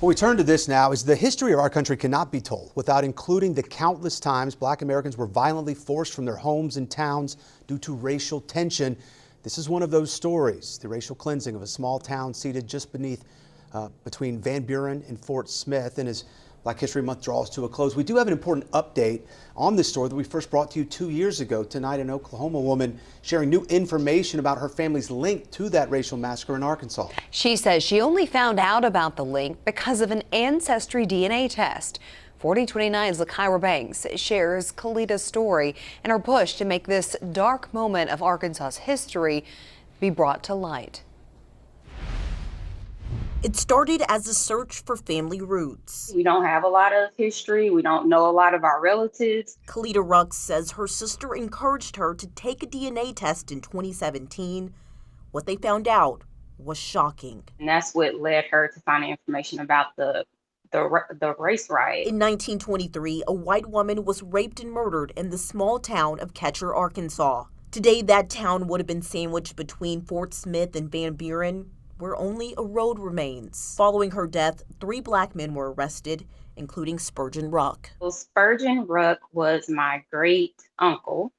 Well, we turn to this now, as the history of our country cannot be told without including the countless times Black Americans were violently forced from their homes and towns due to racial tension. This is one of those stories, the racial cleansing of a small town seated just between Van Buren and Fort Smith. And as Black History Month draws to a close, we do have an important update on this story that we first brought to you 2 years ago. Tonight, an Oklahoma woman sharing new information about her family's link to that racial massacre in Arkansas. She says she only found out about the link because of an Ancestry DNA test. 4029's Lakira Banks shares Khalidah's story and her push to make this dark moment of Arkansas's history be brought to light. It started as a search for family roots. We don't have a lot of history. We don't know a lot of our relatives. Khalida Rux says her sister encouraged her to take a DNA test in 2017. What they found out was shocking. And that's what led her to find information about the race riot. In 1923, a white woman was raped and murdered in the small town of Ketcher, Arkansas. Today, that town would have been sandwiched between Fort Smith and Van Buren, where only a road remains. Following her death, 3 Black men were arrested, including Spurgeon Ruck. Well, Spurgeon Ruck was my great uncle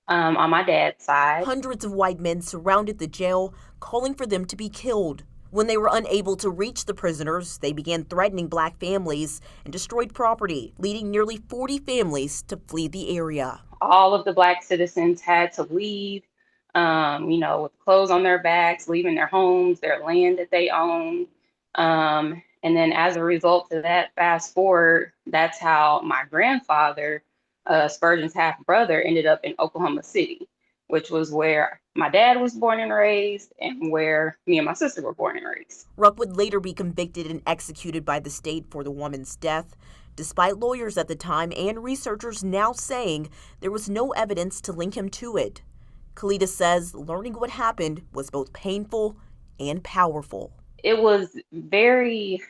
on my dad's side. Hundreds of white men surrounded the jail, calling for them to be killed. When they were unable to reach the prisoners, they began threatening Black families and destroyed property, leading nearly 40 families to flee the area. All of the Black citizens had to leave, with clothes on their backs, leaving their homes, their land that they owned. And then as a result of that, fast forward, that's how my grandfather, Spurgeon's half brother, ended up in Oklahoma City, which was where my dad was born and raised and where me and my sister were born and raised. Ruck would later be convicted and executed by the state for the woman's death, despite lawyers at the time and researchers now saying there was no evidence to link him to it. Khalida says learning what happened was both painful and powerful. It was very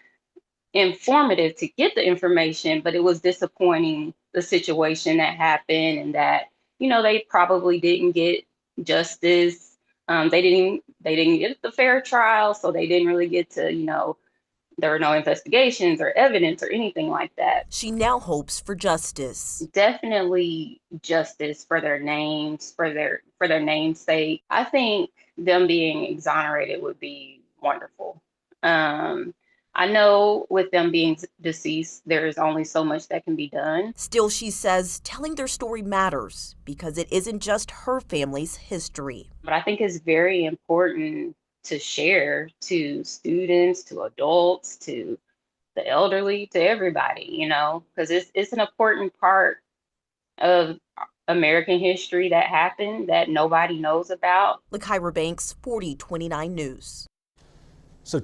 informative to get the information, but it was disappointing, the situation that happened, and that, they probably didn't get justice. They didn't get the fair trial, so they didn't really get to, there were no investigations or evidence or anything like that. She now hopes for justice. Definitely justice for their names, for their namesake. I think them being exonerated would be wonderful. I know with them being deceased, there is only so much that can be done. Still, she says telling their story matters because it isn't just her family's history. But I think it's very important to share to students, to adults, to the elderly, to everybody, because it's an important part of American history that happened that nobody knows about. Lakira Banks, 4029 News. So